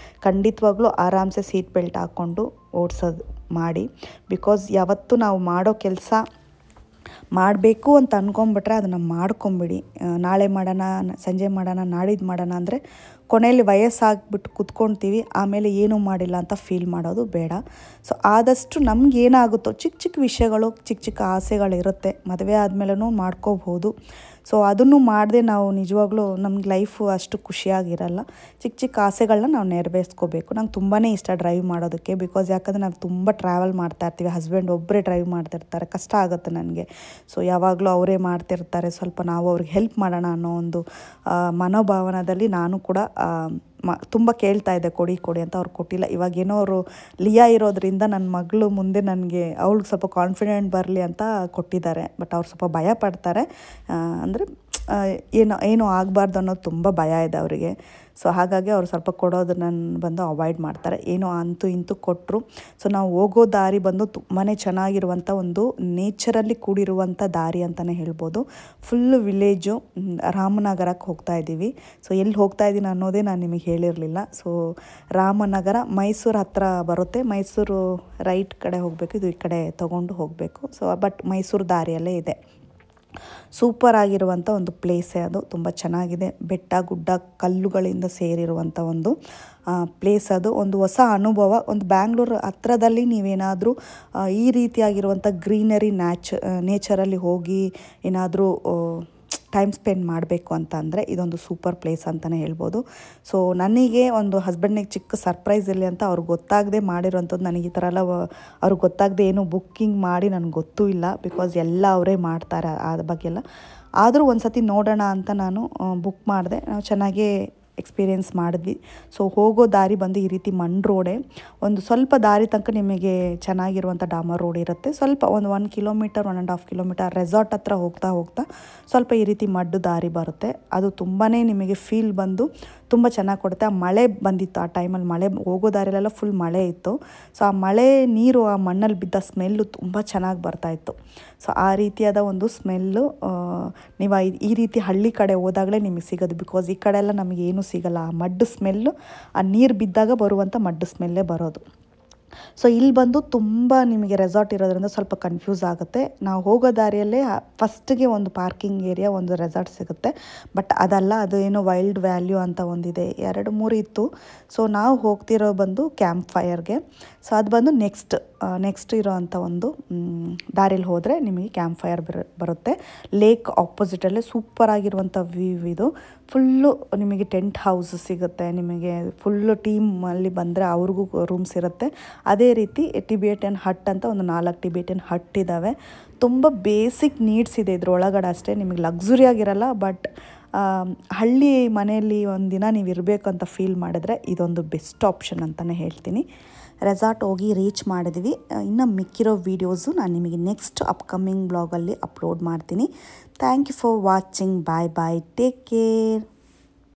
ಖಂಡಿತವಾಗ್ಲೂ ಆರಾಮ್ಸೆ ಸೀಟ್ ಬೆಲ್ಟ್ ಹಾಕ್ಕೊಂಡು ಓಡಿಸೋದು ಮಾಡಿ. ಬಿಕಾಸ್ ಯಾವತ್ತೂ ನಾವು ಮಾಡೋ ಕೆಲಸ ಮಾಡಬೇಕು ಅಂತ ಅಂದ್ಕೊಂಬಿಟ್ರೆ ಅದನ್ನು ಮಾಡ್ಕೊಂಬಿಡಿ. ನಾಳೆ ಮಾಡೋಣ, ಸಂಜೆ ಮಾಡೋಣ, ನಾಡಿದ್ದು ಮಾಡೋಣ ಅಂದರೆ ಕೊನೆಯಲ್ಲಿ ವಯಸ್ಸಾಗ್ಬಿಟ್ಟು ಕೂತ್ಕೊಳ್ತೀವಿ. ಆಮೇಲೆ ಏನೂ ಮಾಡಿಲ್ಲ ಅಂತ ಫೀಲ್ ಮಾಡೋದು ಬೇಡ. ಸೊ ಆದಷ್ಟು ನಮ್ಗೆ ಏನಾಗುತ್ತೋ ಚಿಕ್ಕ ವಿಷಯಗಳು, ಚಿಕ್ಕ ಆಸೆಗಳಿರುತ್ತೆ. ಮದುವೆ ಆದಮೇಲೂ ಮಾಡ್ಕೋಬಹುದು. ಸೊ ಅದನ್ನು ಮಾಡದೆ ನಾವು ನಿಜವಾಗ್ಲೂ ನಮ್ಗೆ ಲೈಫು ಅಷ್ಟು ಖುಷಿಯಾಗಿರಲ್ಲ. ಚಿಕ್ಕ ಆಸೆಗಳನ್ನ ನಾವು ನೆರವೇರಿಸ್ಕೋಬೇಕು. ನಂಗೆ ತುಂಬಾ ಇಷ್ಟ ಡ್ರೈವ್ ಮಾಡೋದಕ್ಕೆ. ಬಿಕಾಸ್ ಯಾಕಂದರೆ ನಾವು ತುಂಬ ಟ್ರಾವೆಲ್ ಮಾಡ್ತಾಯಿರ್ತೀವಿ. ಹಸ್ಬೆಂಡ್ ಒಬ್ಬರೇ ಡ್ರೈವ್ ಮಾಡ್ತಿರ್ತಾರೆ, ಕಷ್ಟ ಆಗುತ್ತೆ ನನಗೆ. ಸೊ ಯಾವಾಗಲೂ ಅವರೇ ಮಾಡ್ತಿರ್ತಾರೆ. ಸ್ವಲ್ಪ ನಾವು ಅವ್ರಿಗೆ ಹೆಲ್ಪ್ ಮಾಡೋಣ ಅನ್ನೋ ಒಂದು ಮನೋಭಾವನದಲ್ಲಿ ನಾನು ಕೂಡ ತುಂಬ ಕೇಳ್ತಾ ಇದ್ದೆ ಕೊಡಿ ಕೊಡಿ ಅಂತ, ಅವ್ರು ಕೊಟ್ಟಿಲ್ಲ. ಇವಾಗೇನೋ ಅವರು ಲಿಯಾ ಇರೋದ್ರಿಂದ ನನ್ನ ಮಗಳು ಮುಂದೆ ನನಗೆ ಅವಳಿಗೆ ಸ್ವಲ್ಪ ಕಾನ್ಫಿಡೆಂಟ್ ಬರಲಿ ಅಂತ ಕೊಟ್ಟಿದ್ದಾರೆ. ಬಟ್ ಅವ್ರು ಸ್ವಲ್ಪ ಭಯ ಪಡ್ತಾರೆ, ಅಂದರೆ ಏನೋ ಆಗಬಾರ್ದು ಅನ್ನೋದು ತುಂಬ ಭಯ ಇದೆ ಅವರಿಗೆ. ಸೊ ಹಾಗಾಗಿ ಅವ್ರು ಸ್ವಲ್ಪ ಕೊಡೋದನ್ನ ಬಂದು ಅವಾಯ್ಡ್ ಮಾಡ್ತಾರೆ. ಏನೋ ಅಂತೂ ಇಂತೂ ಕೊಟ್ಟರು. ಸೊ ನಾವು ಹೋಗೋ ದಾರಿ ಬಂದು ತುಂಬಾ ಚೆನ್ನಾಗಿರುವಂಥ ಒಂದು ನೇಚರಲ್ಲಿ ಕೂಡಿರುವಂಥ ದಾರಿ ಅಂತಲೇ ಹೇಳ್ಬೋದು. ಫುಲ್ಲು ವಿಲೇಜು, ರಾಮನಗರಕ್ಕೆ ಹೋಗ್ತಾ ಇದ್ದೀವಿ. ಸೊ ಎಲ್ಲಿ ಹೋಗ್ತಾ ಇದ್ದೀನಿ ಅನ್ನೋದೇ ನಾನು ನಿಮಗೆ ಹೇಳಿರಲಿಲ್ಲ. ಸೊ ರಾಮನಗರ ಮೈಸೂರು ಹತ್ರ ಬರುತ್ತೆ. ಮೈಸೂರು ರೈಟ್ ಕಡೆ ಹೋಗಬೇಕು, ಇದು ಈ ಕಡೆ ತೊಗೊಂಡು ಹೋಗಬೇಕು. ಸೊ ಬಟ್ ಮೈಸೂರು ದಾರಿಯಲ್ಲೇ ಇದೆ. ಸೂಪರ್ ಆಗಿರುವಂಥ ಒಂದು ಪ್ಲೇಸೇ ಅದು, ತುಂಬ ಚೆನ್ನಾಗಿದೆ. ಬೆಟ್ಟ ಗುಡ್ಡ ಕಲ್ಲುಗಳಿಂದ ಸೇರಿರುವಂಥ ಒಂದು ಪ್ಲೇಸ್ ಅದು. ಒಂದು ಹೊಸ ಅನುಭವ. ಒಂದು ಬ್ಯಾಂಗ್ಳೂರು ಹತ್ರದಲ್ಲಿ ನೀವೇನಾದರೂ ಈ ರೀತಿಯಾಗಿರುವಂಥ ಗ್ರೀನರಿ ನೇಚರಲ್ಲಿ ಹೋಗಿ ಏನಾದರೂ ಟೈಮ್ ಸ್ಪೆಂಡ್ ಮಾಡಬೇಕು ಅಂತ ಅಂದರೆ ಇದೊಂದು ಸೂಪರ್ ಪ್ಲೇಸ್ ಅಂತಲೇ ಹೇಳ್ಬೋದು. ಸೊ ನನಗೆ ಒಂದು ಹಸ್ಬೆಂಡಿಗೆ ಚಿಕ್ಕ ಸರ್ಪ್ರೈಸ್ ಇರಲಿ ಅಂತ ಅವ್ರಿಗೆ ಗೊತ್ತಾಗದೆ ಮಾಡಿರೋಂಥದ್ದು. ನನಗೆ ಈ ಥರ ಎಲ್ಲ ಅವ್ರಿಗೆ ಗೊತ್ತಾಗದೆ ಏನೂ ಬುಕ್ಕಿಂಗ್ ಮಾಡಿ ನನಗೆ ಗೊತ್ತೂ ಇಲ್ಲ, ಬಿಕಾಸ್ ಎಲ್ಲ ಅವರೇ ಮಾಡ್ತಾರೆ ಆ ಬಗ್ಗೆ ಎಲ್ಲ. ಆದರೂ ಒಂದು ಸತಿ ನೋಡೋಣ ಅಂತ ನಾನು ಬುಕ್ ಮಾಡಿದೆ. ನಾವು ಚೆನ್ನಾಗೇ ಎಕ್ಸ್ಪೀರಿಯೆನ್ಸ್ ಮಾಡಿದ್ವಿ. ಸೊ ಹೋಗೋ ದಾರಿ ಬಂದು ಈ ರೀತಿ ಮಣ್ಣು ರೋಡೇ. ಒಂದು ಸ್ವಲ್ಪ ದಾರಿ ತನಕ ನಿಮಗೆ ಚೆನ್ನಾಗಿರುವಂಥ ಡಾಮರ್ ರೋಡ್ ಇರುತ್ತೆ. ಸ್ವಲ್ಪ ಒಂದು 1 ಕಿಲೋಮೀಟರ್ 1.5 ಕಿಲೋಮೀಟರ್ ರೆಸಾರ್ಟ್ ಹತ್ರ ಹೋಗ್ತಾ ಸ್ವಲ್ಪ ಈ ರೀತಿ ಮಡ್ಡು ದಾರಿ ಬರುತ್ತೆ. ಅದು ತುಂಬಾ ನಿಮಗೆ ಫೀಲ್ ಬಂದು ತುಂಬ ಚೆನ್ನಾಗಿ ಕೊಡುತ್ತೆ. ಆ ಮಳೆ ಬಂದಿತ್ತು ಆ ಟೈಮಲ್ಲಿ, ಮಳೆ ಹೋಗೋ ದಾರಿಲೆಲ್ಲ ಫುಲ್ ಮಳೆ ಇತ್ತು. ಸೊ ಆ ಮಳೆ ನೀರು ಆ ಮಣ್ಣಲ್ಲಿ ಬಿದ್ದ ಸ್ಮೆಲ್ಲು ತುಂಬ ಚೆನ್ನಾಗಿ ಬರ್ತಾಯಿತ್ತು. ಸೊ ಆ ರೀತಿಯಾದ ಒಂದು ಸ್ಮೆಲ್ಲು ನೀವು ಈ ರೀತಿ ಹಳ್ಳಿ ಕಡೆ ಹೋದಾಗಲೇ ನಿಮಗೆ ಸಿಗೋದು. ಬಿಕಾಸ್ ಈ ಕಡೆ ಎಲ್ಲ ನಮಗೇನು ಸಿಗಲ್ಲ. ಆ ಮಡ್ಡು ಸ್ಮೆಲ್ಲು, ಆ ನೀರು ಬಿದ್ದಾಗ ಬರುವಂಥ ಮಡ್ಡು ಸ್ಮೆಲ್ಲೇ ಬರೋದು. ಸೊ ಇಲ್ಲಿ ಬಂದು ತುಂಬ ನಿಮಗೆ ರೆಸಾರ್ಟ್ ಇರೋದ್ರಿಂದ ಸ್ವಲ್ಪ ಕನ್ಫ್ಯೂಸ್ ಆಗುತ್ತೆ. ನಾವು ಹೋಗೋ ದಾರಿಯಲ್ಲೇ ಫಸ್ಟಿಗೆ ಒಂದು ಪಾರ್ಕಿಂಗ್ ಏರಿಯಾ, ಒಂದು ರೆಸಾರ್ಟ್ ಸಿಗುತ್ತೆ. ಬಟ್ ಅದಲ್ಲ, ಅದು ಏನೋ ವೈಲ್ಡ್ ವ್ಯಾಲ್ಯೂ ಅಂತ ಒಂದಿದೆ, 2-3 ಇತ್ತು. ಸೊ ನಾವು ಹೋಗ್ತಿರೋ ಬಂದು ಕ್ಯಾಂಪ್ ಫೈರ್ಗೆ. ಸೊ ಅದು ಬಂದು ನೆಕ್ಸ್ಟ್ ಇರೋ ಅಂಥ ಒಂದು ದಾರಿಯಲ್ಲಿ ಹೋದರೆ ನಿಮಗೆ ಕ್ಯಾಂಪ್ ಫೈರ್ ಬರುತ್ತೆ. ಲೇಕ್ ಆಪೋಸಿಟಲ್ಲೇ ಸೂಪರಾಗಿರುವಂಥ ವ್ಯೂ ಇದು. ಫುಲ್ಲು ನಿಮಗೆ ಟೆಂಟ್ ಹೌಸ್ ಸಿಗುತ್ತೆ. ನಿಮಗೆ ಫುಲ್ಲು ಟೀಮಲ್ಲಿ ಬಂದರೆ ಅವ್ರಿಗೂ ರೂಮ್ಸ್ ಇರುತ್ತೆ. ಅದೇ ರೀತಿ ಟಿಬೇಟನ್ ಹಟ್ ಅಂತ ಒಂದು 4 ಟಿಬೇಟನ್ ಹಟ್ ಇದ್ದಾವೆ. ತುಂಬ ಬೇಸಿಕ್ ನೀಡ್ಸ್ ಇದೆ ಇದ್ರೊಳಗಡೆ ಅಷ್ಟೇ. ನಿಮಗೆ ಲಕ್ಸುರಿಯಾಗಿರಲ್ಲ, ಬಟ್ ಹಳ್ಳಿ ಮನೆಯಲ್ಲಿ ಒಂದಿನ ನೀವು ಇರಬೇಕು ಅಂತ ಫೀಲ್ ಮಾಡಿದ್ರೆ ಇದೊಂದು ಬೆಸ್ಟ್ ಆಪ್ಷನ್ ಅಂತಲೇ ಹೇಳ್ತೀನಿ. ರೆಸಾರ್ಟ್ ಹೋಗಿ ರೀಚ್ ಮಾಡಿದ್ವಿ. ಇನ್ನು ಮಿಕ್ಕಿರೋ ವೀಡಿಯೋಸು ನಾನು ನಿಮಗೆ ನೆಕ್ಸ್ಟ್ ಅಪ್ಕಮಿಂಗ್ ಬ್ಲಾಗಲ್ಲಿ ಅಪ್ಲೋಡ್ ಮಾಡ್ತೀನಿ. Thank you for watching. Bye bye, take care.